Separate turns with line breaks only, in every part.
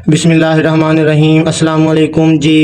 बिस्मिल्लाहिर्रहमानिर्रहीम अस्सलाम वालेकुम जी।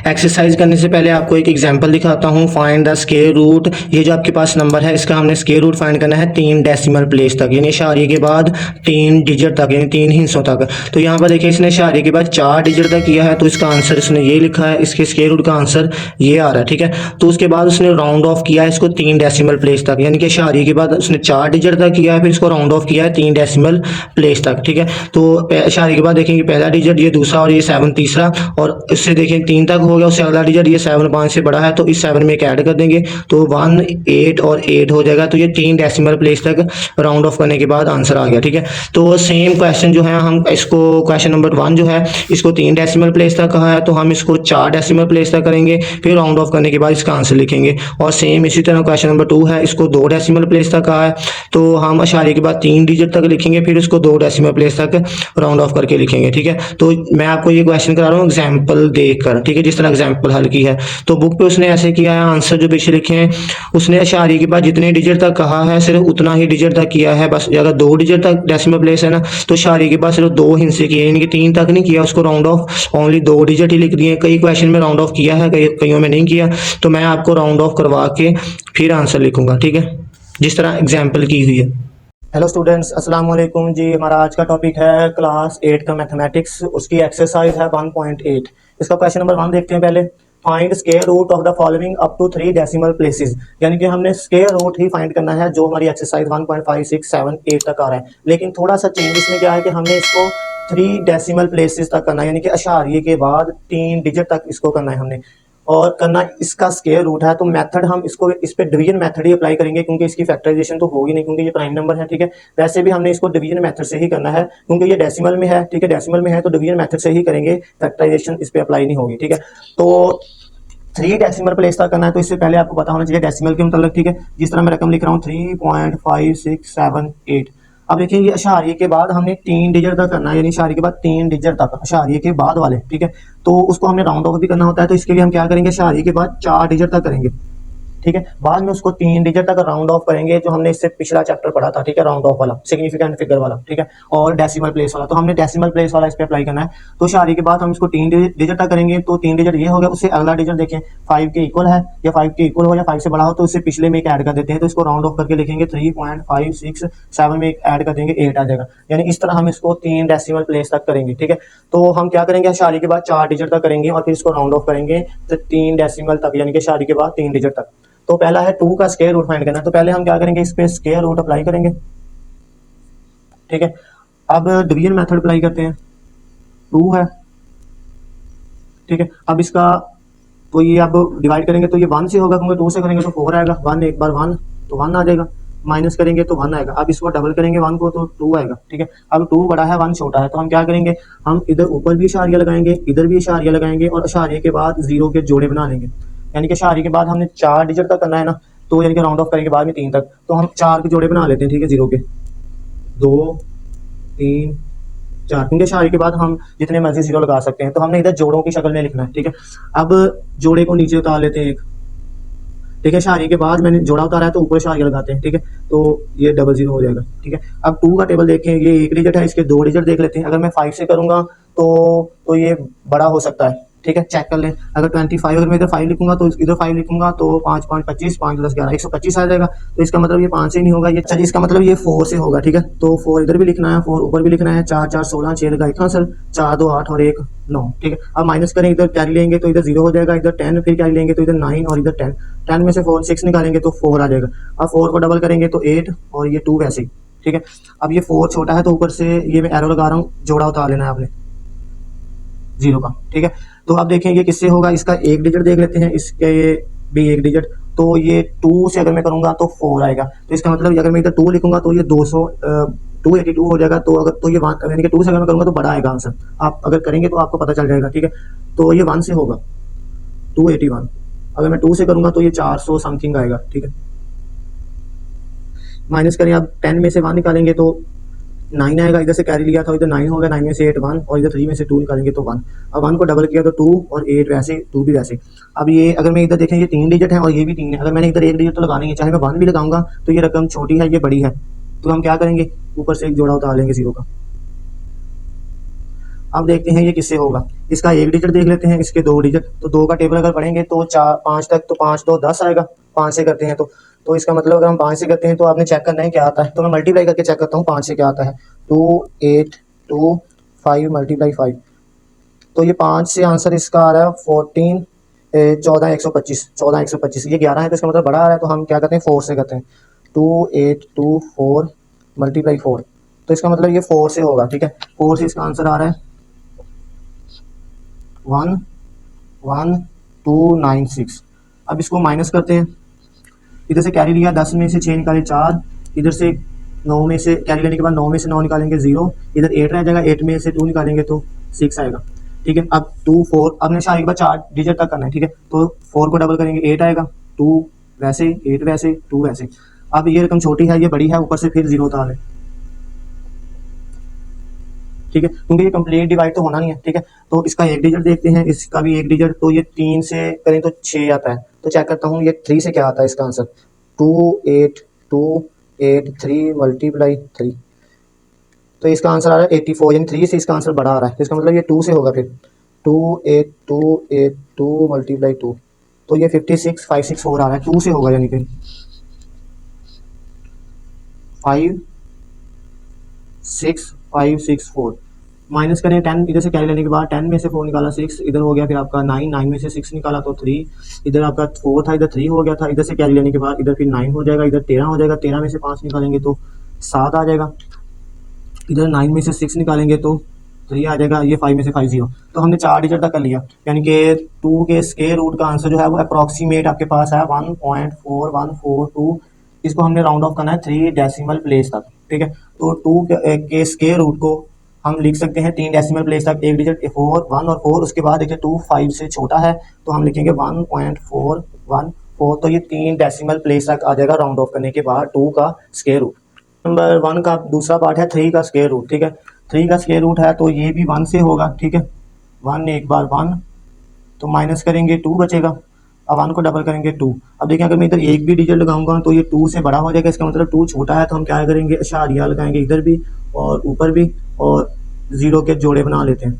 एक्सरसाइज करने से पहले आपको एक एग्जांपल दिखाता हूँ। Find the square root. ये जो आपके पास नंबर है इसका हमने स्क्वायर रूट फाइंड करना है 3 डेसिमल प्लेस तक, यानी इशारे के बाद 3 डिजिट तक, यानी 3 हिस्सों तक। तो यहाँ पर देखिए इसने इशारे के बाद 4 डिजिट तक किया है, तो इसका आंसर इसने ये लिखा है, इसके स्क्वायर रूट का आंसर ये आ रहा है। ठीक है, तो उसके बाद उसने राउंड ऑफ किया है इसको 3 डेसिमल प्लेस तक, यानी कि इशारे के बाद उसने 4 डिजिट तक किया है, फिर इसको राउंड ऑफ किया है 3 डेसिमल प्लेस तक। ठीक है, तो इशारे के बाद देखेंगे पहला डिजिट ये दूसरा और ये 7 तीसरा, और इससे देखें 3 तक हो गया, उससे अगला डिजिट ये 7 5 से बड़ा है, तो इस 7 में एक ऐड कर देंगे तो 1 8 और 8 हो जाएगा। तो ये 3 डेसिमल प्लेस तक राउंड ऑफ करने के बाद आंसर आ गया। ठीक है, तो सेम क्वेश्चन जो है हम इसको क्वेश्चन नंबर 1 जो है इसको 3 डेसिमल प्लेस तक कहा है, तो हम इसको 4 डेसिमल प्लेस तक करेंगे, फिर राउंड ऑफ करने के बाद इसका आंसर लिखेंगे। और सेम इसी तरह क्वेश्चन नंबर 2 है, इसको 2 डेसिमल प्लेस तक कहा है, तो हम इशारे के बाद 3 डिजिट तक लिखेंगे, फिर इसको 2 डेसिमल प्लेस तक राउंड ऑफ करके लिखेंगे। ठीक है, तो मैं आपको ये क्वेश्चन करा रहा हूँ एग्जाम्पल देखकर। ठीक है, जिस तरह एग्जाम्पल हल की है, तो बुक पे उसने ऐसे किया है, आंसर जो पीछे लिखे हैं उसने इशारे के बाद जितने डिजिट तक कहा है सिर्फ उतना ही डिजिट तक किया है। बस अगर 2 डिजिट तक डेसिमल प्लेस है ना, तो इशारे के बाद सिर्फ 2 हिस्से किए, यानी कि 3 तक नहीं किया, उसको राउंड ऑफ ओनली 2 डिजिट ही लिख दिए। कई क्वेश्चन में राउंड ऑफ किया है, कईयों में नहीं किया, तो मैं आपको राउंड ऑफ करवा के फिर आंसर लिखूंगा। ठीक है, जिस तरह एग्जाम्पल की हुई है। हेलो स्टूडेंट्स, अस्सलाम वालेकुम जी। हमारा आज का टॉपिक है क्लास 8 का मैथमेटिक्स, उसकी एक्सरसाइज है 1.8। इसका क्वेश्चन नंबर 1 देखते हैं पहले। Find square root of the following up to 3 decimal places, यानी कि हमने स्क्वायर रूट ही फाइंड करना है जो हमारी एक्सरसाइज 1.5 6 7 8 तक आ रहा है। लेकिन थोड़ा सा चेंज इसमें क्या है कि हमने इसको 3 डेसिमल प्लेसेस तक करना है, यानी कि अशारिये के बाद 3 डिजिट तक इसको करना है हमने, और करना इसका स्क्वायर रूट है। तो मेथड हम इसको इस पे डिवीजन मेथड ही अप्लाई करेंगे, क्योंकि इसकी फैक्टराइजेशन तो होगी नहीं, क्योंकि ये प्राइम नंबर है। ठीक है, वैसे भी हमने इसको डिवीजन मेथड से ही करना है, क्योंकि ये डेसिमल में है। ठीक है, डेसिमल में है तो डिवीजन मेथड से ही करेंगे, फैक्टराइजेशन इस पे अप्लाई नहीं होगी। ठीक है, तो 3 डेसिमल प्लेस तक करना है, तो इससे पहले आपको पता होना चाहिए डेसिमल के मतलब। ठीक है, जिस तरह मैं रकम लिख रहा हूँ 3.5 6 7 8। अब देखिए ये अशारिये के बाद हमने 3 डिजिट तक करना है, यानी अशारिये के बाद 3 डिजिट तक अशारिये के बाद वाले। ठीक है, तो उसको हमने राउंड ऑफ भी करना होता है, तो इसके लिए हम क्या करेंगे, अशारिये के बाद 4 डिजिट तक करेंगे। ठीक है, बाद में उसको 3 डिजिट तक राउंड ऑफ करेंगे, जो हमने इससे पिछला चैप्टर पढ़ा था। ठीक है, राउंड ऑफ वाला, सिग्निफिकेंट फिगर वाला। ठीक है, और डेसिमल प्लेस वाला, तो हमने डेसिमल प्लेस वाला इस पे अप्लाई करना है। तो इशारे के बाद हम इसको 3 डिजिट तक करेंगे, तो 3 डिजिट ये हो गया, उससे अगला डिजिट देखें 5 के इक्वल है, या 5 के इक्वल हो या 5 से बड़ा हो, तो उससे पिछले में एक ऐड कर देते हैं, तो इसको राउंड ऑफ करके लिखेंगे 3.5 6 7 में एक ऐड कर देंगे 8 आ जाएगा। यानी इस तरह हम इसको 3 डेसिमल प्लेस तक करेंगे। ठीक है, तो हम क्या करेंगे, इशारे के बाद 4 डिजिट तक करेंगे और फिर इसको राउंड ऑफ करेंगे तो 3 डेसिमल तक, यानी कि इशारे के बाद 3 डिजिट तक। तो पहला है 2 का स्क्वायर रूट फाइंड करना है, तो पहले हम क्या करेंगे, इस पे स्क्वायर रूट अप्लाई करेंगे। ठीक है, अब डिवीजन मेथड अप्लाई करते हैं। 2 है, ठीक है, अब इसका तो ये अब डिवाइड करेंगे तो ये 1 से होगा, क्योंकि 2 से करेंगे तो 4 आएगा। 1 एक बार 1 तो 1 आ जाएगा, माइनस करेंगे तो 1 आएगा। अब इसको डबल करेंगे 1 को तो 2 आएगा। ठीक है, अब 2 बड़ा है 1 छोटा है, तो हम क्या करेंगे, हम इधर ऊपर भी इशारिया लगाएंगे, इधर भी इशारिया लगाएंगे, और इशारिये के बाद 0 के जोड़े बना लेंगे। यानी कि इशारे के बाद हमने 4 डिजिट तक करना है ना, तो यानी कि राउंड ऑफ करेंगे बाद में 3 तक, तो हम 4 के जोड़े बना लेते हैं। ठीक है, 0 के 2 3 4, क्योंकि इशारे के बाद हम जितने मर्जी 0 लगा सकते हैं, तो हमने इधर जोड़ों की शक्ल में लिखना है। ठीक है, अब जोड़े को नीचे उतार लेते हैं एक। ठीक है, इशारे के बाद मैंने जोड़ा उतारा है तो ऊपर इशारिया लगाते हैं। ठीक है, तो ये 0 हो जाएगा। ठीक है, अब 2 का टेबल देखें, ये 1 डिजिट है, इसके 2 डिजिट देख लेते हैं। अगर मैं 5 से करूंगा तो ये बड़ा हो सकता है। ठीक है, चेक कर लें। अगर 25, अगर मैं इधर 5 लिखूंगा तो इधर 5 लिखूंगा तो 5 5 25 5 10 11 125 आ जाएगा। तो इसका मतलब ये 5 से नहीं होगा, ये चलिए इसका मतलब ये 4 से होगा। ठीक है, तो 4 इधर भी लिखना है, 4 ऊपर भी लिखना है। 4 4 16 6 लगा इतना सर, 4 2 8 और 1 9। ठीक है, अब माइनस करें, इधर कैरी लेंगे तो इधर 0 हो जाएगा, इधर 10 फिर कैरी लेंगे तो इधर 9 और इधर 10। 10 में से 4 6 निकालेंगे तो 4 आ जाएगा। अब 4 को डबल करेंगे तो 8 और ये 2 वैसे ही। ठीक है, अब ये 4 छोटा है तो ऊपर से ये मैं एरो लगा रहा हूँ, जोड़ा उतार लेना है आपने 0 का। ठीक है, तो अब देखें ये किससे होगा, इसका 1 डिजिट देख लेते हैं, इसके भी 1 डिजिट, तो ये 2 से अगर मैं करूंगा तो 4 आएगा। तो इसका मतलब अगर मैं इधर 2 लिखूंगा तो ये 282 हो जाएगा। तो अगर तो ये यानी कि 2 से अगर मैं करूंगा तो बड़ा आएगा आंसर, आप अगर करेंगे तो आपको पता चल जाएगा। ठीक है, तो ये 1 से होगा 281। अगर मैं 2 से करूंगा तो ये 400 समथिंग आएगा। ठीक है, माइनस करें, अब 10 में से 1 निकालेंगे तो 9 आएगा, इधर से कैरी लिया था, इधर 9 होगा, 9 में से 8 1 और इधर 3 में से 2 निकालेंगे तो 1। अब 1 को डबल किया तो 2 और 8 वैसे, 2 भी वैसे। अब ये अगर मैं इधर देखें, ये 3 डिजिट है और ये भी 3 है। अगर मैंने इधर 1 डिजिट तो लगानी है, चाहे मैं 1 भी लगाऊंगा तो ये रकम छोटी है, ये बड़ी है, तो हम क्या करेंगे, ऊपर से एक जोड़ा उतार लेंगे 0 का। अब देखते हैं ये किससे होगा। इसका एक डिजिट देख लेते हैं, इसके दो डिजिट। तो दो का टेबल अगर पढ़ेंगे तो 4 5 तक, तो 5 2 10 आएगा। 5 से करते हैं तो इसका मतलब अगर हम 5 से करते हैं तो आपने चेक करना है क्या आता है। तो मैं मल्टीप्लाई करके चेक करता हूँ 5 से क्या आता है। 2 8 2 5 मल्टीप्लाई 5। तो ये 5 से आंसर इसका आ रहा है 14 14 125। 14 125 ये 11 है, तो इसका मतलब बड़ा आ रहा है। तो हम क्या करते हैं 4 से करते हैं। 2 8 2 4 मल्टीप्लाई 4। तो इसका मतलब ये 4 से होगा, ठीक है। 4 से इसका आंसर आ रहा है 1 1 2 9 6। अब इसको माइनस करते हैं। इधर से कैरी लिया, 10 में से 6 निकाले 4। इधर से 9 में से कैरी लेने के बाद 9 में से 9 निकालेंगे 0। इधर 8 रह जाएगा, 8 में से 2 निकालेंगे तो 6 आएगा, ठीक है। अब 2 4 अब ने शायद एक बार 4 डिजिट तक करना है, ठीक है। तो 4 को डबल करेंगे 8 आएगा। 2 वैसे, 8 वैसे, 2 वैसे। अब ये रकम छोटी है, ये बड़ी है, ऊपर से फिर 0 उतार लें, ठीक है, क्योंकि ये कंप्लीट डिवाइड तो होना नहीं है, ठीक है। तो इसका एक डिजिट देखते हैं, इसका भी एक डिजिट। तो ये 3 से करें तो 6 आता है। तो चेक करता हूँ ये 3 से क्या आता है इसका आंसर। 2 8 2 8 3 मल्टीप्लाई 3। तो इसका आंसर आ रहा है 84, यानी 3 से इसका आंसर बड़ा आ रहा है। तो इसका मतलब ये 2 से होगा फिर। 2 8 2 8 2 मल्टीप्लाई 2। तो ये 56 5 6 4 आ रहा है, 2 से होगा, यानी कि 5 6 5 6 4। माइनस करें 10, इधर से कैरी लेने के बाद 10 में से 4 निकाला 6, इधर हो गया फिर आपका 9, 9 में से 6 निकाला तो 3, इधर आपका 4 था, इधर 3 हो गया था। इधर से कैरी लेने के बाद इधर फिर 9 हो जाएगा, इधर 13 हो जाएगा। 13 में से 5 निकालेंगे तो 7 आ जाएगा। इधर 9 में से 6 निकालेंगे तो 3 आ जाएगा। ये 5 में से 5 0। तो हमने 4 डिजिट तक कर लिया, यानी कि 2 के स्क्वायर रूट का आंसर जो है वो अप्रॉक्सीमेट आपके पास है 1.4142। इसको हमने राउंड ऑफ करना है 3 डेसिमल प्लेस तक, ठीक है। तो 2 के स्क्वायर रूट को हम लिख सकते हैं 3 डेसिमल प्लेस तक। एक डिजिट 4 1 और 4, उसके बाद देखिए 2 5 से छोटा है तो हम लिखेंगे 1.414। तो ये 3 डेसिमल प्लेस तक आ जाएगा राउंड ऑफ करने के बाद 2 का स्क्वायर रूट। नंबर 1 का दूसरा पार्ट है 3 का स्क्वायर रूट, ठीक है। 3 का स्क्वायर रूट है तो ये भी 1 से होगा, ठीक है। 1 एक बार 1, तो माइनस करेंगे 2 बचेगा। अब 1 को डबल करेंगे 2। अब देखिए अगर मैं इधर एक भी डिजिट लगाऊंगा तो ये 2 से बड़ा हो जाएगा। इसका मतलब 2 छोटा है, तो हम क्या करेंगे इशारिया लगाएंगे इधर भी और ऊपर भी, और 0 के जोड़े बना लेते हैं,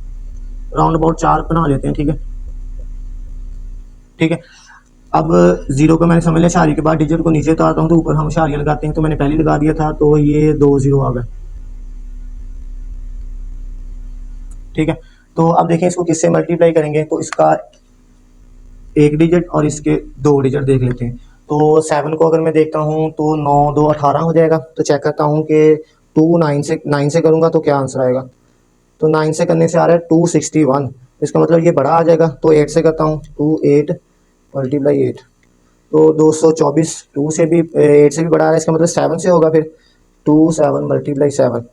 राउंड अबाउट 4 बना लेते हैं, ठीक है, ठीक है। अब 0 को मैंने समझ लिया, इशारे के बाद डिजिट को नीचे उतारता हूँ तो ऊपर हम इशारिया लगाते हैं। तो मैंने पहले लगा दिया था, तो ये 2 0 आ गए, ठीक है। तो अब देखें इसको किससे मल्टीप्लाई करेंगे। तो इसका एक डिजिट और इसके दो डिजिट देख लेते हैं। तो 7 को अगर मैं देखता हूँ तो 9 2 18 हो जाएगा। तो चेक करता हूँ कि 2 9 से करूँगा तो क्या आंसर आएगा। तो 9 से करने से आ रहा है 261। इसका मतलब ये बड़ा आ जाएगा। तो 8 से करता हूँ, 2 8 मल्टीप्लाई 8, तो 224। 2 से भी 8 से भी बड़ा आ रहा है, इसका मतलब 7 से होगा फिर। 2 7 मल्टीप्लाई 7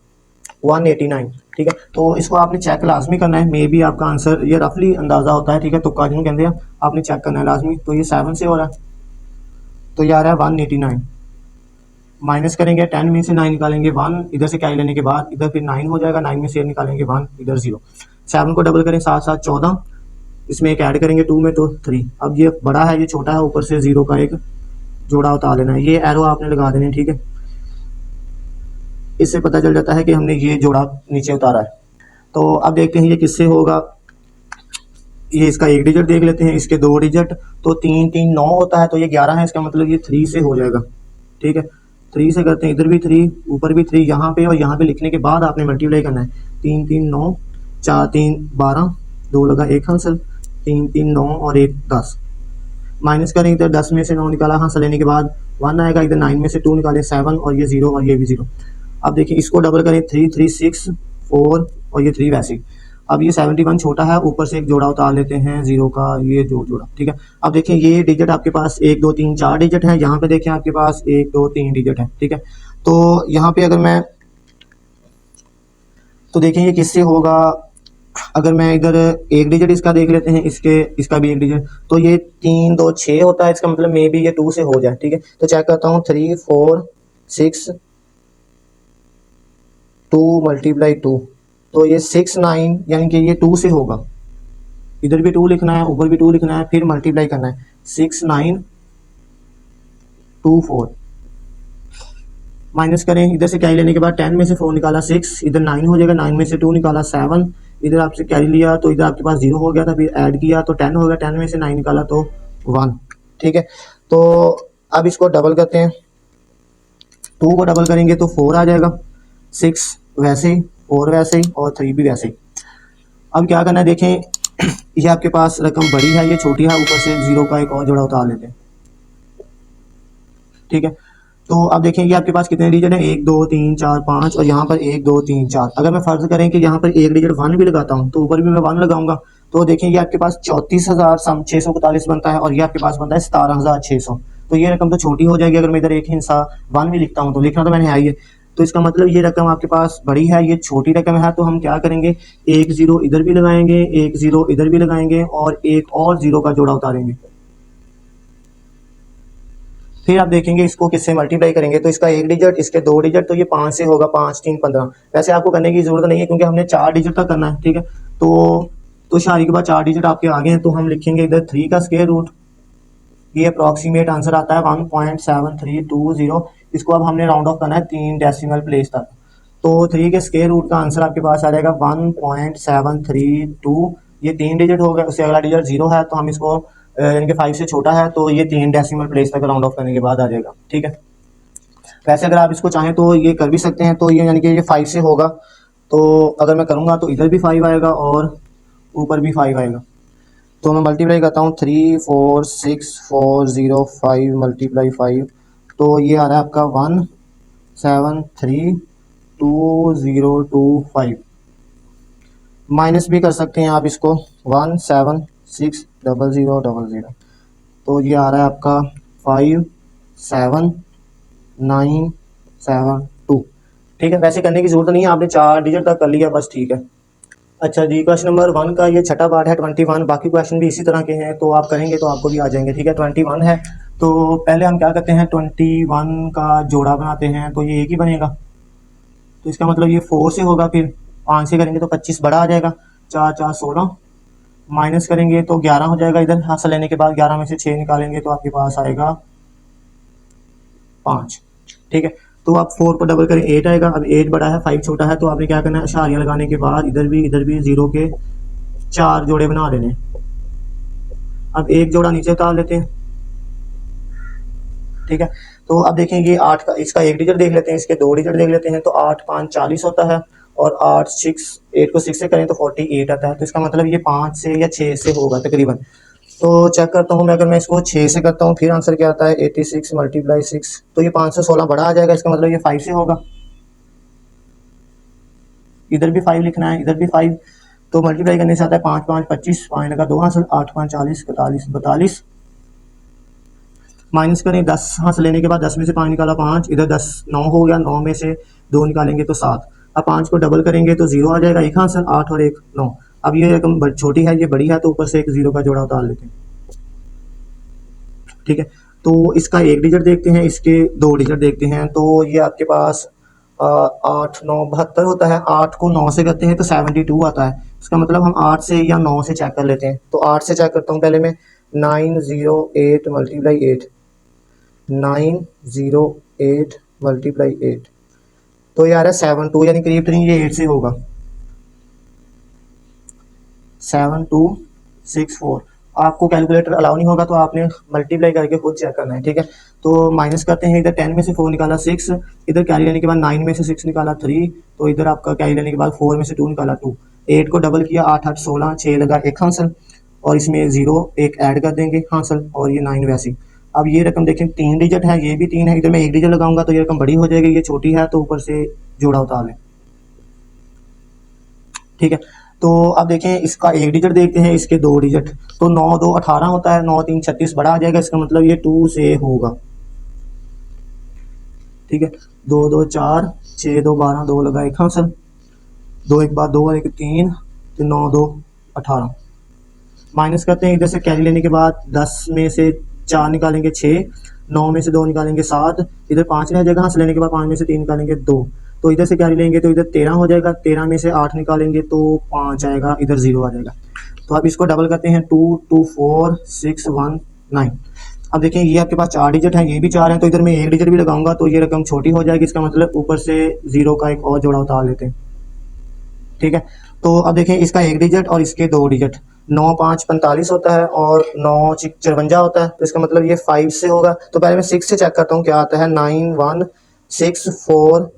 189, ठीक है। तो इसको आपने चेक लाजमी करना है। मे बी आपका आंसर ये रफली अंदाजा होता है, ठीक है, तुक्का जिन्होंने कहते हैं, आपने चेक करना है लाजमी। तो ये 7 से हो रहा है, तो ये आ रहा है 189। माइनस करेंगे 10 में से 9 निकालेंगे 1, इधर से कैरी लेने के बाद इधर फिर 9 हो जाएगा। 9 में से निकालेंगे 1, इधर 0। 7 को डबल करें 7 7 14, इसमें एक ऐड करेंगे 2 में तो 3। अब ये बड़ा है, ये छोटा है, ऊपर से 0 का एक जोड़ा उतार लेना है। ये एरो आपने लगा देने, ठीक है। इससे पता चल जाता है कि हमने ये जोड़ा नीचे उतारा है। तो अब देखते हैं ये किससे होगा। ये इसका एक डिजिट देख लेते हैं, इसके दो डिजिट। तो 3 3 9 होता है, तो ये 11 है, इसका मतलब ये 3 से हो जाएगा, ठीक है। 3 से करते हैं, इधर भी 3 ऊपर भी 3, यहाँ पे और यहाँ पे लिखने के बाद आपने मल्टीप्लाई करना है। 3 3 9 4 3 12, 2 लगा 1 हासिल, 3 3 9 और 1 10। माइनस करें, इधर 10 में से 9 निकाला हासिल लेने के बाद 1 आएगा। इधर 9 में से 2 निकाले 7 और ये 0 और ये भी 0। अब देखिए इसको डबल करें 3 3 6 4 और ये 3 वैसे ही। अब ये 71 छोटा है, ऊपर से एक जोड़ा उतार लेते हैं 0 का, ये जोड़ा, ठीक है। अब देखिए ये डिजिट आपके पास 1 2 3 4 डिजिट है। यहाँ पे देखिए आपके पास 1 2 3 डिजिट है, ठीक है। तो यहाँ पे अगर मैं, तो देखिए ये किससे होगा। अगर मैं इधर एक डिजिट इसका देख लेते हैं, इसका भी एक डिजिट। तो ये 3 2 6 होता है, इसका मतलब मे बी ये 2 से हो जाए, ठीक है। तो चेक करता हूँ 3 4 6 2 मल्टीप्लाई 2, तो ये 6 9, यानी कि ये 2 से होगा। इधर भी 2 लिखना है, ऊपर भी 2 लिखना है, फिर मल्टीप्लाई करना है। 6 9 2 4। माइनस करें, इधर से क्या लेने के बाद 10 में से 4 निकाला 6, इधर 9 हो जाएगा। 9 में से 2 निकाला 7, इधर आपसे कैरी लिया तो इधर आपके पास 0 हो गया था, फिर ऐड किया तो 10 हो गया, 10 में से 9 निकाला तो 1। ठीक है, तो अब इसको डबल करते हैं, 2 को डबल करेंगे तो 4 आ जाएगा, 6 वैसे ही, 4 वैसे ही और 3 भी वैसे ही। अब क्या करना है देखें, ये आपके पास रकम बड़ी है, ये छोटी है, ऊपर से 0 का एक और जोड़ा उतार लेते हैं। ठीक है, तो अब देखें ये आपके पास कितने डिजिट हैं, 1 2 3 4 5 और यहाँ पर 1 2 3 4। अगर मैं फर्ज करें कि यहाँ पर एक डिजिट 1 भी लगाता हूँ तो ऊपर भी मैं 1 लगाऊंगा, तो देखें ये आपके पास 34,641 बनता है और ये आपके पास बनता है 17,600। तो ये रकम तो छोटी हो जाएगी अगर मैं इधर एक हिस्सा 1 भी लिखता हूँ, तो लिखना तो मैंने है ही। तो इसका मतलब ये रकम आपके पास बड़ी है, ये छोटी रकम है, तो हम क्या करेंगे, 1 0 इधर भी लगाएंगे, 1 0 इधर भी लगाएंगे और एक और 0 का जोड़ा उतारेंगे। फिर आप देखेंगे इसको किससे मल्टीप्लाई करेंगे, तो इसका एक डिजिट, इसके 2 डिजिट, तो ये 5 से होगा, 5 3 15। वैसे आपको करने की जरूरत नहीं है क्योंकि हमने 4 डिजिट तक करना है। ठीक है, तो शादी के बाद 4 डिजिट आपके आगे हैं, तो हम लिखेंगे इधर 3 का स्क्वायर रूट, ये अप्रॉक्सीमेट आंसर आता है 1.7320। इसको अब हमने राउंड ऑफ करना है 3 डेसिमल प्लेस तक, तो 3 के स्क्वायर रूट का आंसर आपके पास आ जाएगा 1.732। ये 3 डिजिट हो गया, उससे अगला डिजिट 0 है, तो हम इसको यानी कि 5 से छोटा है, तो ये 3 डेसिमल प्लेस तक राउंड ऑफ करने के बाद आ जाएगा। ठीक है, वैसे अगर आप इसको चाहें तो ये कर भी सकते हैं, तो ये यानी कि ये 5 से होगा, तो अगर मैं करूँगा तो इधर भी 5 आएगा और ऊपर भी 5 आएगा। तो मैं मल्टीप्लाई करता हूँ, 3 4 6 4 0 5 मल्टीप्लाई 5, तो ये आ रहा है आपका 1732025। माइनस भी कर सकते हैं आप इसको, 1760000, तो ये आ रहा है आपका 57972। ठीक है, वैसे करने की जरूरत नहीं है, आपने 4 डिजिट तक कर लिया बस। ठीक है, अच्छा जी, क्वेश्चन नंबर 1 का ये छठा पार्ट है, 21। बाकी क्वेश्चन भी इसी तरह के हैं, तो आप करेंगे तो आपको भी आ जाएंगे। ठीक है, 21 है, तो पहले हम क्या करते हैं, 21 का जोड़ा बनाते हैं, तो ये एक ही बनेगा, तो इसका मतलब ये 4 से होगा, फिर 5 से करेंगे तो 25 बड़ा आ जाएगा, 4 4 16, माइनस करेंगे तो 11 हो जाएगा। इधर हासिल लेने के बाद 11 में से 6 निकालेंगे तो आपके पास आएगा 5। ठीक है, तो आप 4 को डबल करें 8 आएगा। अब 8 बड़ा है, 5 छोटा है, तो आपने क्या करना है, इशारिया लगाने के बाद इधर भी 0 के 4 जोड़े बना लेने। अब एक जोड़ा नीचे उतार लेते हैं। ठीक है, तो अब देखें ये 8 का, इसका एक डिजिट देख लेते हैं, इसके 2 डिजिट देख लेते हैं, तो 8 5 40 होता है और 8 को 6 से करें तो 48 आता है, तो इसका मतलब ये 5 से या 6 से होगा तकरीबन। तो चेक करता हूँ मैं, अगर मैं इसको 6 से करता हूँ फिर आंसर क्या आता है, 86 मल्टीप्लाई 6, तो ये 516 बड़ा आ जाएगा, इसका मतलब ये 5 से होगा। इधर भी 5 लिखना है, इधर भी 5, तो मल्टीप्लाई करने से आता है 5 5 25, 5 लगा 2 हासिल, 8 5 40 42, माइनस करें 10 हासिल लेने के बाद 10 में से 5 निकाला 5, इधर 10 9 हो गया, 9 में से 2 निकालेंगे तो 7। अब 5 को डबल करेंगे तो 0 आ जाएगा, एक हासिल, 8 और 1 9। अब ये रकम छोटी है, ये बड़ी है, तो ऊपर से एक 0 का जोड़ा उतार लेते हैं। ठीक है, तो इसका एक डिजिट देखते हैं, इसके 2 डिजिट देखते हैं, तो ये आपके पास 8 9 72 होता है। 8 को 9 से करते हैं तो 72 आता है, इसका मतलब हम 8 से या 9 से चेक कर लेते हैं, तो 8 से चेक करता हूँ पहले मैं, 908 मल्टीप्लाई 8, 908 मल्टीप्लाई 8, तो यार है 72, यानी करीब करीब ये 8 से होगा, 7264। आपको कैलकुलेटर अलाउ नहीं होगा तो आपने मल्टीप्लाई करके खुद चेक करना है। ठीक है, तो माइनस करते हैं, इधर 10 में से 4 निकाला 6, इधर कैरी लेने के बाद 9 में से 6 निकाला 3, तो इधर आपका कैरी लेने के बाद 4 में से 2 निकाला 2, 8 को डबल किया, 8 8 16, 6 लगा एक हासिल और इसमें 0 एक ऐड कर देंगे हासिल और ये 9 वैसी। अब ये रकम देखें 3 डिजिट है, ये भी 3 है, इधर मैं एक डिजिट लगाऊंगा तो ये रकम बड़ी हो जाएगी, ये छोटी है, तो ऊपर से जोड़ा उतार लें। ठीक है, तो अब देखें इसका एक डिजिट देखते हैं, इसके 2 डिजिट, तो 9 2 18 होता है, 9 3 36 बड़ा आ जाएगा, इसका मतलब ये 2 से होगा। ठीक है, 2 2 4, 6 2 12, 2 लगा एक हासिल, 2 एक बाद 2 1 3, तो 9 2 18। माइनस करते हैं, इधर से कैरी लेने के बाद 10 में से 4 निकालेंगे 6, 9 में से 2 निकालेंगे 7, इधर 5 रह जाएगा, हासिल लेने के बाद 5 में से 3 निकालेंगे 2, तो इधर से कैरी लेंगे तो इधर 13 हो जाएगा, 13 में से 8 निकालेंगे तो 5 आएगा, इधर 0 आ जाएगा। तो अब इसको डबल करते हैं, 2 2 4 6 1 9। अब देखें ये आपके पास 4 डिजिट हैं, ये भी 4 हैं, तो इधर मैं एक डिजिट भी लगाऊंगा तो ये रकम छोटी हो जाएगी, इसका मतलब ऊपर से 0 का एक और जोड़ा उतार लेते हैं। ठीक है, तो अब देखें इसका एक डिजिट और इसके दो डिजिट, 9 5 45 होता है और 9 6 54 होता है, तो इसका मतलब ये 5 से होगा। तो पहले मैं 6 से चेक करता हूँ क्या आता है। 9 1 6 4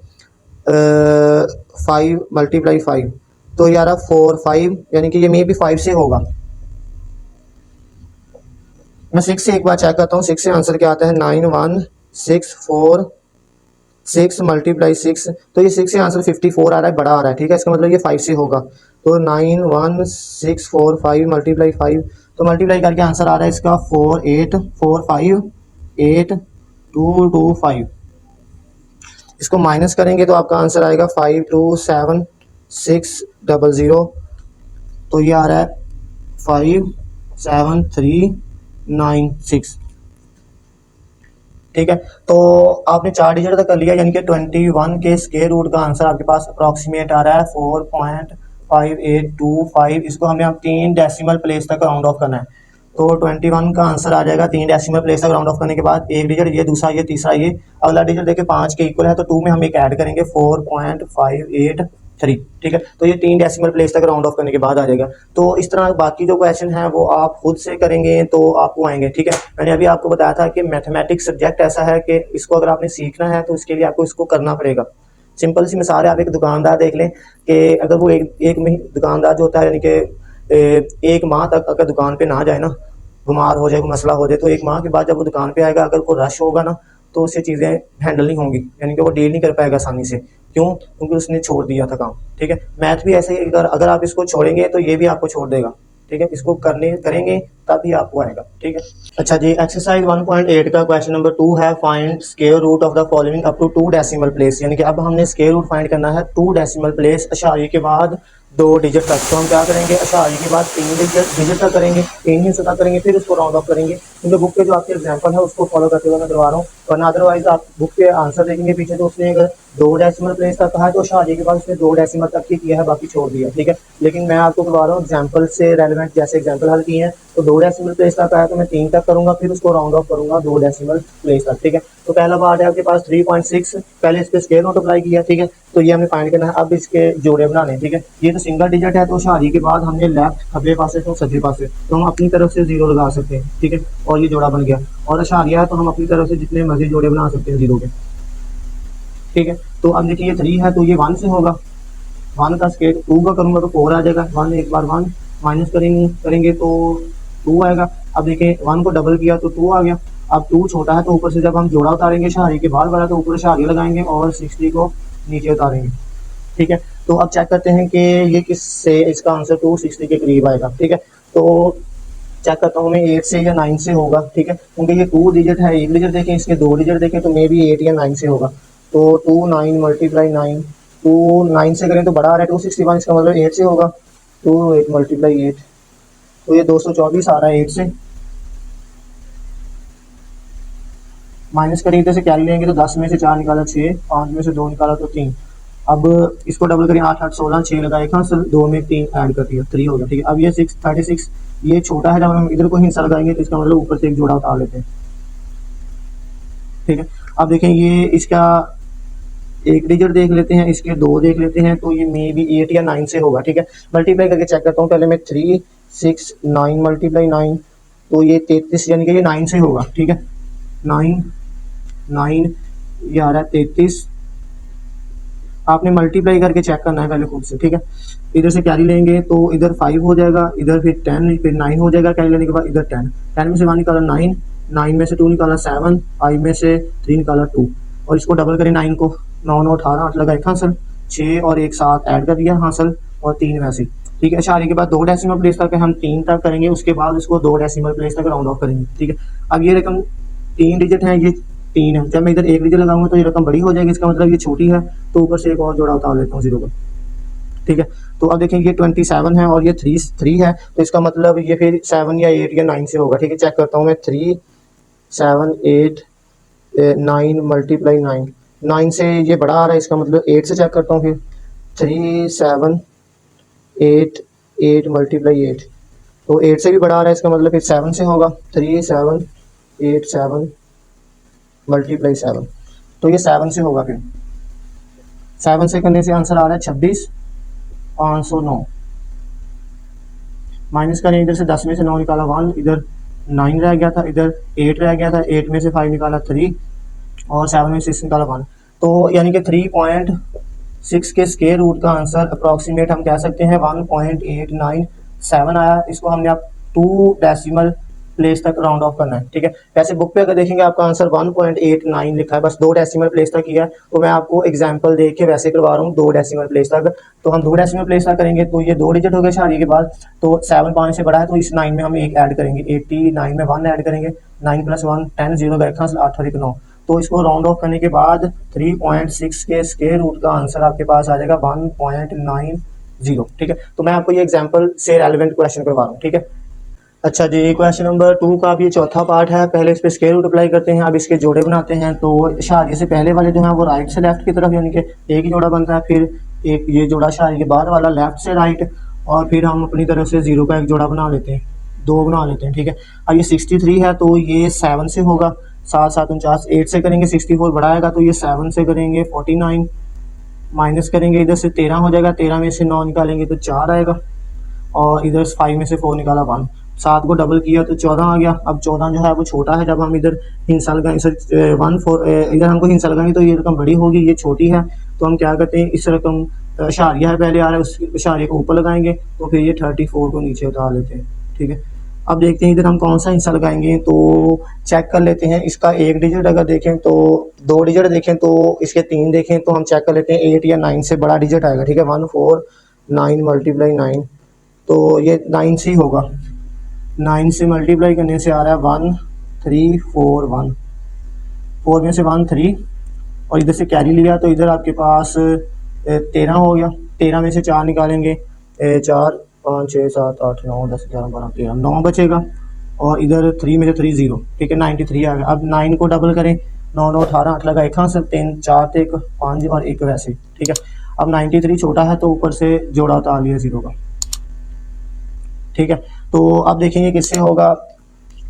5 मल्टीप्लाई 5, तो यार 4 5, यानी कि ये मे भी 5 से होगा। मैं 6 से एक बार चेक करता हूँ, 6 से आंसर क्या आता है। 9 1 6 4 6 मल्टीप्लाई 6, तो ये 6 से आंसर 54 आ रहा है, बड़ा आ रहा है, ठीक है। इसका मतलब ये 5 से होगा। तो 9 1 6 4 5 मल्टीप्लाई 5, तो मल्टीप्लाई करके आंसर आ रहा है इसका 4 8 4 5 8 2 2 5। इसको माइनस करेंगे तो आपका आंसर आएगा 5 2 7 6 0 0, तो ये आ रहा है 5 7 3 9 6, ठीक है। तो आपने 4 डिजिट तक कर लिया, यानी कि 21 के स्क्वायर रूट का आंसर आपके पास अप्रॉक्सीमेट आ रहा है 4.5825। इसको हमें अब 3 डेसिमल प्लेस तक राउंड ऑफ करना है। तो 21 का आंसर आ जाएगा 3 डेसिमल प्लेस तक राउंड ऑफ करने के बाद। एक डिजिट ये, दूसरा ये, तीसरा ये, अगला डिजिट देखिए 5 के इक्वल है, तो 2 में हम एक ऐड करेंगे 4.583, ठीक है। तो ये 3 डेसिमल प्लेस तक राउंड ऑफ करने के बाद आ जाएगा। तो इस तरह बाकी जो क्वेश्चन है वो आप खुद से करेंगे तो आपको आएंगे, ठीक है। मैंने अभी आपको बताया था कि मैथमेटिक्स सब्जेक्ट ऐसा है कि इसको अगर आपने सीखना है तो इसके लिए आपको इसको करना पड़ेगा। सिंपल सी मिसाल है, आप एक दुकानदार देख लें कि अगर वो एक दुकानदार जो होता है, यानी कि एक माह तक अगर दुकान पे ना जाए ना, बीमार हो जाए, कोई मसला हो जाए, तो एक माह के बाद जब वो दुकान पे आएगा, अगर कोई रश होगा ना, तो उससे चीज़ें हैंडल नहीं होंगी, यानी कि वो डील नहीं कर पाएगा आसानी से। क्यों? क्योंकि उसने छोड़ दिया था काम, ठीक है। मैथ भी ऐसे ही, अगर आप इसको छोड़ेंगे तो ये भी आपको छोड़ देगा, ठीक है। इसको करेंगे तभी आपको आएगा, ठीक है। अच्छा जी, एक्सरसाइज 1.8 का क्वेश्चन नंबर 2 है, find square root of the following up to 2 decimal place, यानी कि अब हमने स्क्वायर रूट फाइंड करना है 2 डेसिमल प्लेस अशारिये के बाद 2 डिजिट तक। तो हम क्या करेंगे, अशारिये के बाद 3 डिजिट तक करेंगे, 3 ही तक करेंगे, फिर उसको राउंड ऑफ करेंगे। क्योंकि बुक पे जो आपके एग्जाम्पल है उसको फॉलो करते हुए मैं करवा रहा हूँ, वरना अदरवाइज आप बुक पे आंसर देखेंगे पीछे, तो उसने अगर 2 डेसिमल प्लेस तक कहा है तो अशारिये के बाद उसने 2 डेसिमल तक ही किया है, बाकी छोड़ दिया, ठीक है। लेकिन मैं आपको करवा रहा हूँ एग्जाम्पल से रेलिवेंट, जैसे एग्जाम्पल हल किए हैं, तो 2 डेसिमल प्लेस तक आया तो मैं 3 तक करूंगा, फिर उसको राउंड ऑफ करूंगा 2 डेसिमल प्लेस तक, ठीक है। तो पहला पार्ट है आपके पास 3.6, पहले इसके स्क्वायर रूट अप्लाई किया, ठीक है। तो ये हमें फाइंड करना है। अब इसके जोड़े बनाने, ठीक है। ये तो सिंगल डिजिट है, तो अशारिये के बाद हमने लेफ्ट खब्बे पासे तो सज्जे पासे, तो हम अपनी तरफ से 0 लगा सकते हैं, ठीक है। और ये जोड़ा बन गया, और अशारिया है तो हम अपनी तरफ से जितने मर्जी जोड़े बना सकते हैं 0 के, ठीक है। तो अब देखिए ये 3 है तो ये 1 से होगा, 1 का स्क्वायर 2 का करूंगा तो 4 आ जाएगा। 1 एक बार 1 माइनस करेंगे तो 2 आएगा। अब देखिए 1 को डबल किया तो 2 आ गया। अब 2 छोटा है तो ऊपर से जब हम जोड़ा उतारेंगे शहारी के बाद वाला, तो ऊपर शहारी लगाएंगे और 60 को नीचे उतारेंगे, ठीक है। तो अब चेक करते हैं कि ये किससे, इसका आंसर 260 के करीब आएगा, ठीक है। तो चेक करता हूँ मैं 8 से या 9 से होगा, ठीक है। क्योंकि ये 2 डिजिट है, एक डिजिट देखें, इसके 2 डिजिट देखें, तो मे बी 8 या 9 से होगा। तो 2 9 मल्टीप्लाई 9, 2 9 से करें तो बड़ा आ रहा है 261, इसका मतलब 8 से होगा। 2 8 मल्टीप्लाई 8, तो ये 224 आ रहा है 8 से। माइनस करें इधर से कैरी लेंगे तो 10 में से 4 निकाला 6, 5 में से 2 निकाला तो 3। अब इसको डबल करें 8 8 16, 6 लगाए खांसर, 2 में 3 ऐड कर दिया, 3 हो गया, ठीक है। अब ये 6 36, ये छोटा है, जब हम इधर को हिस्सा लगाएंगे तो इसका मतलब ऊपर से एक जोड़ा उतार लेते हैं, ठीक है। अब देखें ये इसका एक डिजिट देख लेते हैं, इसके 2 देख लेते हैं, तो ये मे बी 8 या 9 से होगा, ठीक है। मल्टीप्लाई करके चेक करता हूँ, पहले मैं 3 6 9 मल्टीप्लाई 9, तो ये 33, यानी कि ये 9 से होगा, ठीक है। 9 9 ये आ रहा है 33। आपने मल्टीप्लाई करके चेक करना है पहले खुद से, ठीक है। इधर से कैरी लेंगे तो इधर 5 हो जाएगा, इधर फिर 10, फिर 9 हो जाएगा, कैरी लेने के बाद इधर 10, 10 में से 1 निकाला 9, 9 में से 2 निकाला 7, 5 में से 3 निकाला 2, और इसको डबल करें 9 को, 9 9 18, 8 लगाए हासिल, 6 और एक साथ ऐड कर दिया हासिल, और 3 वैसे, ठीक है। अशारिये के बाद 2 डेसिमल प्लेस तक हम 3 तक करेंगे, उसके बाद इसको 2 डेसिमल प्लेस तक राउंड ऑफ करेंगे, ठीक है। अब ये रकम 3 डिजिट है, ये 3 है, जब मैं इधर एक डिजिट लगाऊंगा तो ये रकम बड़ी हो जाएगी, इसका मतलब ये छोटी है, तो ऊपर से एक और जोड़ा उतार लेता हूँ 0 का, ठीक है। तो अब देखें ये 27 है और ये 3 है, तो इसका मतलब ये फिर 7 या 8 या 9 से होगा, ठीक है। चेक करता हूँ मैं 3 7 8 9 मल्टीप्लाई 9, 9 से ये बड़ा आ रहा है, इसका मतलब 8 से चेक करता हूँ, फिर 3 7 8 8 मल्टीप्लाई 8, तो 8 से भी बड़ा आ रहा है, इसका मतलब फिर 7 से होगा। 3 7 8 7 मल्टीप्लाई 7, तो ये 7 से होगा। फिर 7 से करने से आंसर आ रहा है 26 509, माइनस करें, इधर से 10 में से 9 निकाला 1, इधर 9 रह गया था, इधर 8 रह गया था, 8 में से 5 निकाला 3 और 7 में से 6 निकाला 1। तो यानी कि 3.6 के स्क्वायर रूट का आंसर अप्रॉक्सीमेट हम कह सकते हैं 1.897 आया। इसको हमने अब 2 डेसिमल प्लेस तक राउंड ऑफ करना है, ठीक है। वैसे बुक पे अगर देखेंगे आपका आंसर 1.89 लिखा है, बस 2 डेसिमल प्लेस तक किया है। तो मैं आपको एग्जांपल देख के वैसे करवा रहा हूँ 2 डेसिमल प्लेस तक। तो हम 2 डेसिमल प्लेस तक करेंगे तो ये 2 डिजिट हो गए शादी के बाद, तो 7 5 से बड़ा है, तो इस 9 में हम एक ऐड करेंगे, 89 में 1 ऐड करेंगे, 9 + 1 10, 0 का 1 8 और 1 9। तो इसको राउंड ऑफ करने के बाद 3.6 के स्क्वायर रूट का आंसर आपके पास आ जाएगा 1.90, ठीक है। तो मैं आपको ये एग्जांपल से रेलेवेंट क्वेश्चन करवा रहा हूँ, ठीक है। अच्छा जी, क्वेश्चन नंबर 2 का भी चौथा पार्ट है। पहले इस पे स्क्वायर रूट अप्लाई करते हैं, अब इसके जोड़े बनाते हैं। तो इशारे से पहले वाले जो हैं वो राइट से लेफ्ट की तरफ, यानी कि एक ही जोड़ा बनता है, फिर एक ये जोड़ा इशारे के बाद वाला लेफ्ट से राइट, और फिर हम अपनी तरफ से 0 का एक जोड़ा बना लेते हैं, 2 बना लेते हैं, ठीक है। अब ये 63 है तो ये 7 से होगा, 7 7 49, 8 से करेंगे 64 बढ़ाएगा, तो ये 7 से करेंगे 49, माइनस करेंगे इधर से 13 हो जाएगा, 13 में से 9 निकालेंगे तो 4 आएगा, और इधर 5 में से 4 निकाला 1, 7 को डबल किया तो 14 आ गया। अब 14 जो है वो छोटा है, जब हम इधर हिंसा लगाएं, सर 1 4 इधर हमको हिंसा लगाएंगे तो ये रकम बड़ी होगी, ये छोटी है, तो हम क्या करते हैं, इस रकम इशारिया है पहले आ रहा है, उस इशारे को ऊपर लगाएंगे, तो फिर ये 34 को नीचे उतार लेते हैं, ठीक है। अब देखते हैं इधर हम कौन सा हिस्सा लगाएंगे, तो चेक कर लेते हैं। इसका 1 डिजिट अगर देखें तो 2 डिजिट देखें तो इसके 3 देखें तो हम चेक कर लेते हैं 8 या 9 से बड़ा डिजिट आएगा, ठीक है। 1 4 9 × 9, तो ये 9 से ही होगा, 9 से मल्टीप्लाई करने से आ रहा है 1 3 4 1, 4 में से 1 3, और इधर से कैरी लिया तो इधर आपके पास 13 हो गया, 13 में से 4 निकालेंगे, 4 5 6 7 8 9 10 11 12 13, 9 बचेगा, और इधर 3 में से 3 0, ठीक है, 93 आ गया। अब 9 को डबल करें, 9 9 18, 8 लगा 1 3 4 थे 1 5 और 1 वैसे, ठीक है। अब 93 छोटा है तो ऊपर से जोड़ा उतार लिया 0 का, ठीक है। तो अब देखेंगे किससे होगा,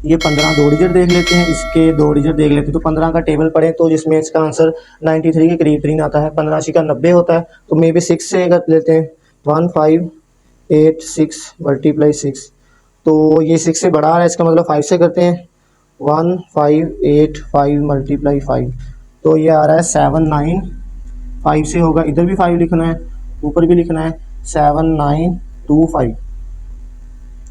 ये 15 2 डिजिट देख लेते हैं, इसके 2 डिजिट देख लेते हैं। तो 15 का टेबल पढ़े तो जिसमें इसका आंसर 93 के करीब तरीन आता है, 15 का 90 होता है, तो मे बी 6 से कर लेते हैं, 1 5 8 6 × 6, तो ये 6 से बड़ा आ रहा है, इसका मतलब 5 से करते हैं, 1 5 8 5 × 5, तो ये आ रहा है 7 9, 5 से होगा, इधर भी 5 लिखना है, ऊपर भी लिखना है, 7 9 2 5,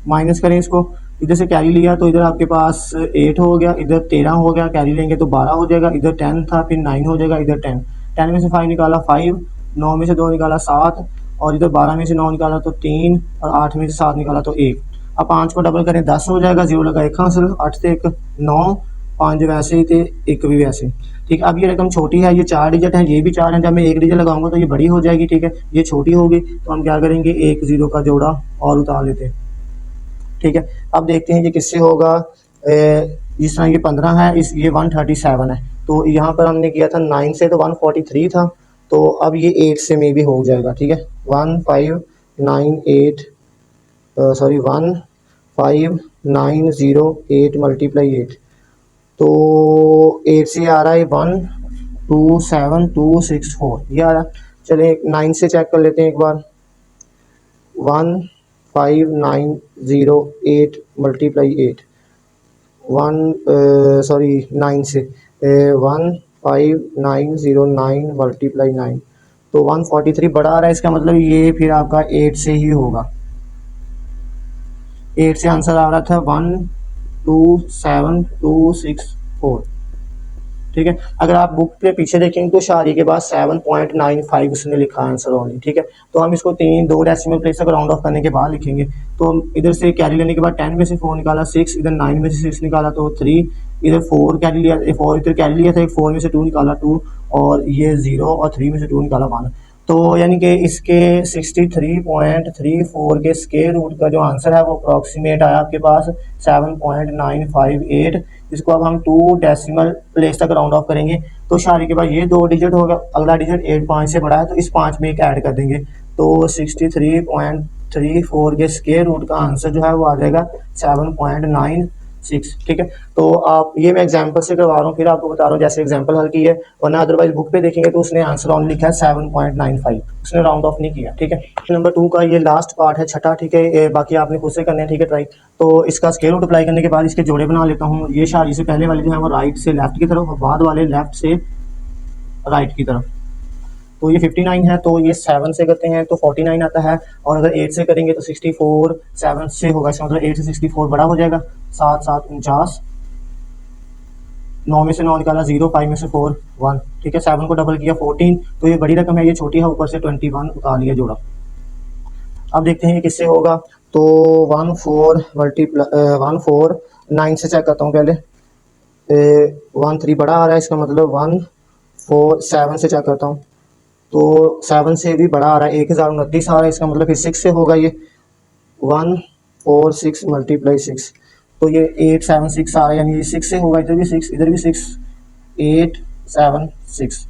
माइनस करें इसको, इधर से कैरी लिया तो इधर आपके पास 8 हो गया, इधर 13 हो गया, कैरी लेंगे तो 12 हो जाएगा, इधर 10 था, फिर 9 हो जाएगा, इधर 10, 10 में से 5 निकाला 5, 9 में से 2 निकाला 7, और इधर 12 में से 9 निकाला तो 3, और 8 में से 7 निकाला तो 1। अब 5 को डबल करें 10 हो जाएगा, 0 लगा 1 हासिल, 8 से 1 9, 5 वैसे ही थे, 1 भी वैसे, ठीक है। अब ये रकम छोटी है, ये 4 डिजिट है, ये भी 4 है, जब मैं 1 डिजिट लगाऊंगा तो ये बड़ी हो जाएगी, ठीक है, ये छोटी होगी, तो हम क्या करेंगे, 1 0 का जोड़ा और उतार लेते हैं, ठीक है। अब देखते हैं ये किससे होगा, जिस तरह ये 15 है, इस ये 137 है, तो यहाँ पर हमने किया था 9 से तो 143 था, तो अब ये 8 से मे भी हो जाएगा, ठीक है। 1 5 9 8 सॉरी 1 5 9 0 8 × 8, तो 8 से आ रहा है 1 2 7 2 6 4, ये आ रहा है। चलिए 9 से चेक कर लेते हैं एक बार, 1 5 9 0 8 × 8, 9 से 1 5 9 0 9 × 9, तो 143 बड़ा आ रहा है, इसका मतलब ये फिर आपका 8 से ही होगा, 8 से आंसर आ रहा था 1 2 7 2 6 4, ठीक है। अगर आप बुक पे पीछे देखेंगे तो शारी के बाद 7.95 उसने लिखा आंसर ओनली, ठीक है। तो हम इसको 2 डेसिमल प्लेस तक राउंड ऑफ करने के बाद लिखेंगे, तो हम इधर से कैरी लेने के बाद 10 में से 4 निकाला 6, इधर 9 में से 6 निकाला तो 3, इधर 4 कैरी लिया, 4 इधर कैरी लिया था, 4 में से 2 निकाला 2, और ये 0 और 3 में से 2 निकाला 1, तो यानी कि इसके 63.34 के स्क्वायर रूट का जो आंसर है वो अप्रॉक्सीमेट आया आपके पास 7.958। इसको अब हम 2 डेसिमल प्लेस तक राउंड ऑफ करेंगे, तो शारी के बाद ये 2 डिजिट होगा, अगला डिजिट 8 5 से बड़ा है, तो इस 5 में एक ऐड कर देंगे, तो 63.34 के स्क्वायर रूट का आंसर जो है वो आ जाएगा 7.9 6, ठीक है। तो आप ये मैं एग्जांपल से करवा रहा हूँ, फिर आपको बता रहा हूँ जैसे एग्जांपल हल की है, वरना अदरवाइज बुक पे देखेंगे तो उसने आंसर ऑनली लिखा है 7.95, उसने राउंड ऑफ नहीं किया, ठीक है। नंबर 2 का ये लास्ट पार्ट है, छठा, ठीक है। बाकी आपने खुद से करने हैं, ठीक है, ट्राई। तो इसका स्क्वायर रूट अप्लाई करने के बाद इसके जोड़े बना लेता हूँ। ये शादी से पहले वाले जो है वो राइट से लेफ्ट की तरफ और बाद वाले लेफ्ट से राइट की तरफ। तो ये 59 है, तो ये 7 से करते हैं तो 49 आता है, और अगर 8 से करेंगे तो 64, 7 से होगा, इसका मतलब 8 से 64 बड़ा हो जाएगा, 7 7 49, 9 में से 9 निकाला 0, 5 में से 4 1, ठीक है। 7 को डबल किया 14, तो ये बड़ी रकम है, ये छोटी है, ऊपर से 21 उतार लिया जोड़ा। अब देखते हैं ये किससे होगा। तो 14 9 से चेक करता हूँ पहले। 1 3 बड़ा आ रहा है, इसका मतलब 1 4 7 से चेक करता हूँ, तो 7 से भी बड़ा आ रहा है, 1029 आ रहा है, इसका मतलब फिर 6 से होगा। ये 1 4 6 मल्टीप्लाई 6, तो ये 8 7 6 आ रहा है, यानी ये 6 से होगा, इधर भी 6 इधर भी 6, 8 7 6,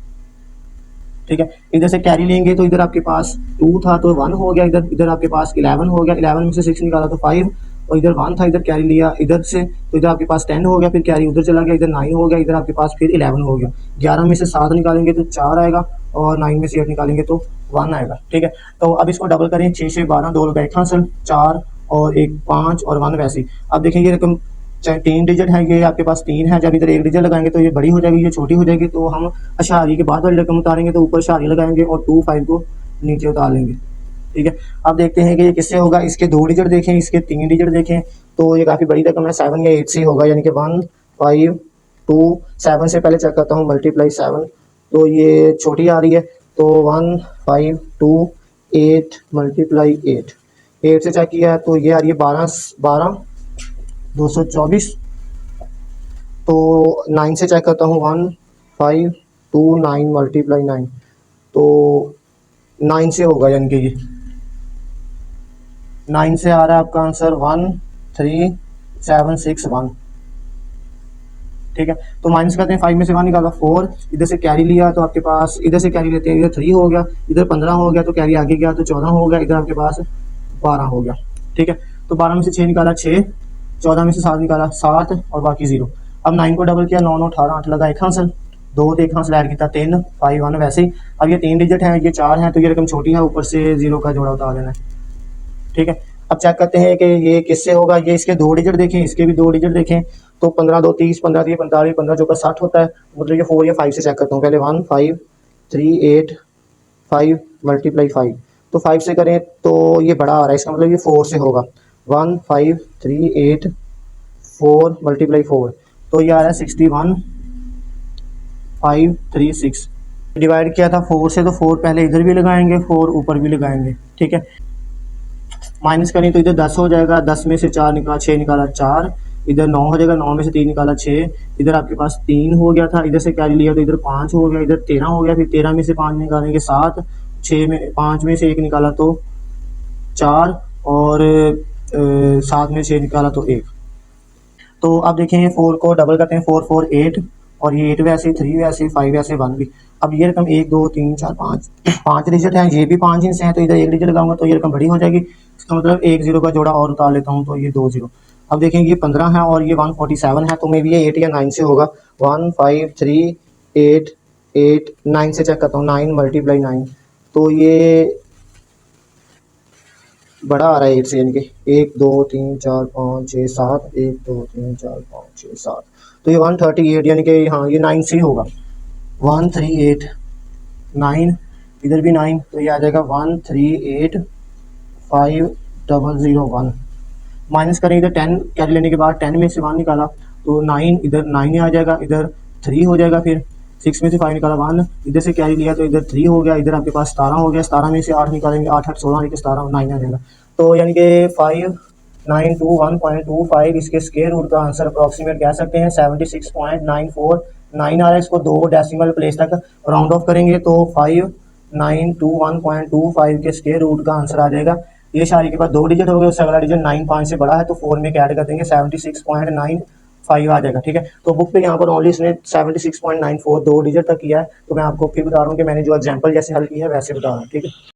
ठीक है। इधर से कैरी लेंगे तो इधर आपके पास 2 था तो 1 हो गया, इधर इधर आपके पास 11 हो गया, 11 में से 6 निकाला तो 5, और इधर 1 था, इधर कैरी लिया इधर से तो इधर आपके पास 10 हो गया, फिर कैरी उधर चला गया, इधर 9 हो गया, इधर आपके पास फिर 11 हो गया। 11 में से 7 निकालेंगे तो 4 आएगा, और 9 में से 8 निकालेंगे तो 1 आएगा, ठीक है। तो अब इसको डबल करें, 6 से 12, 2 लोग आंसर 4 और 1 5 और 1 वैसे ही। अब देखिए ये रकम चाहे 3 डिजिट है, ये आपके पास 3 है, जब इधर 1 डिजिट लगाएंगे तो ये बड़ी हो जाएगी, ये छोटी हो जाएगी, तो हम अशारी के बाद वाली रकम उतारेंगे तो ऊपर अशारी लगाएंगे और 2 5 को नीचे उतार लेंगे, ठीक है। अब देखते हैं कि ये किससे होगा। इसके 2 डिजिट देखें, इसके 3 डिजिट देखें, तो ये काफ़ी बड़ी रकम है, 7 या 8 से होगा, यानी कि 1 5 2 7 से पहले चेक करता हूँ मल्टीप्लाई 7, तो ये छोटी आ रही है, तो 1 5 2 8 मल्टीप्लाई 8, 8 से चेक किया है तो ये आ रही है 12 224, तो 9 से चेक करता हूँ 1 5 2 9 मल्टीप्लाई 9, तो 9 से होगा, यानी कि ये 9 से आ रहा है आपका आंसर 1 3 7 6 1, ठीक है। तो माइनस करते हैं, 5 में से 1 निकाला 4, इधर से कैरी लिया तो आपके पास, इधर से कैरी लेते हैं, इधर 3 हो गया, इधर 15 हो गया, तो कैरी आगे गया तो 14 हो गया, इधर आपके पास 12 हो गया, ठीक है। तो 12 में से 6 निकाला 6, 14 में से 7 निकाला 7 और बाकी 0। अब 9 को डबल किया, 9 9 18 8 लगा 1 आंसर, 2 तो 1 आंसर ऐड किया 3 5 1 वैसे ही। अब ये 3 डिजिट है, ये 4 है, तो ये रकम छोटी है, ऊपर से 0 का जोड़ा उतार लेना है, ठीक है। अब चेक करते हैं कि ये किससे होगा। ये इसके 2 डिजिट देखें, इसके भी 2 डिजिट देखें, तो 15 2 30, 15 3 45, 15 चौका 60 होता है, मतलब ये 4 या 5 से चेक करता हूँ पहले। 1 5 3 8 5 मल्टीप्लाई 5, तो 5 से करें तो ये बड़ा आ रहा है, इसका मतलब ये 4 से होगा। 1 5 3 8 4 मल्टीप्लाई 4, तो ये आ रहा है 61 5 3 6। डिवाइड किया था 4 से, तो 4 पहले इधर भी लगाएंगे, 4 ऊपर भी लगाएंगे, ठीक है। माइनस करें तो इधर 10 हो जाएगा, 10 में से 4 निकाला 6 निकाला 4, इधर 9 हो जाएगा, 9 में से 3 निकाला 6, इधर आपके पास 3 हो गया था, इधर से कैरी लिया तो इधर 5 हो गया, इधर 13 हो गया, फिर 13 में से 5 निकालेंगे 7, 6 में 5 में से 1 निकाला तो 4, और 7 में 6 निकाला तो 1। तो अब देखें 4 को डबल करते हैं, 4 4 8, और ये 8 वैसे, 3 वैसे, 5 वैसे, 1 भी। अब ये रकम 1 2 3 4 5 5 डिजिट है, ये भी 5 इंच है, तो इधर 1 डिजिट लगाऊंगा तो ये रकम बड़ी हो जाएगी, इसका मतलब 1 0 का जोड़ा और उतार लेता हूँ, तो ये 2 0। अब देखें ये 15 है और ये 147 है, तो मे भी ये 8 या 9 से होगा। 1 5 3 8 8 9 से चेक करता हूँ, 9 मल्टीप्लाई 9, तो ये बड़ा आ रहा है 8 से, यानी कि 1 2 3 4 5 6 7, 1 2 3 4 5 6 7, तो ये 138, यानी कि हाँ ये 9 से होगा। 138 9, इधर भी 9, तो ये आ जाएगा 138 5 0 0 1। माइनस करें, इधर 10 कैरी लेने के बाद 10 में से 1 निकाला तो 9, इधर 9 आ जाएगा, इधर 3 हो जाएगा, फिर 6 में से 5 निकाला 1, इधर से कैरी लिया तो इधर 3 हो गया, इधर आपके पास 17 हो गया, 17 में से 8 निकालेंगे, 8 8 16, 17 9 आ जाएगा, तो यानी कि 5921.25 इसके स्क्वायर रूट का आंसर अप्रॉक्सीमेट कह सकते हैं 76.949 आ रहा है। इसको 2 डेसिमल प्लेस तक राउंड ऑफ करेंगे तो 5921.25 के स्क्वायर रूट का आंसर आ जाएगा। ये शारी के बाद 2 डिजिट हो गए, उससे अगला डिजिट 9 5 से बड़ा है, तो 4 में ऐड कर देंगे, 76.95 आ जाएगा, ठीक है। तो बुक पे यहाँ पर ओनली इसने 76.94 2 डिजिट तक किया है, तो मैं आपको फिर बता रहा हूँ कि मैंने जो एग्जाम्पल जैसे हल किया है वैसे बता रहा हूँ, ठीक है।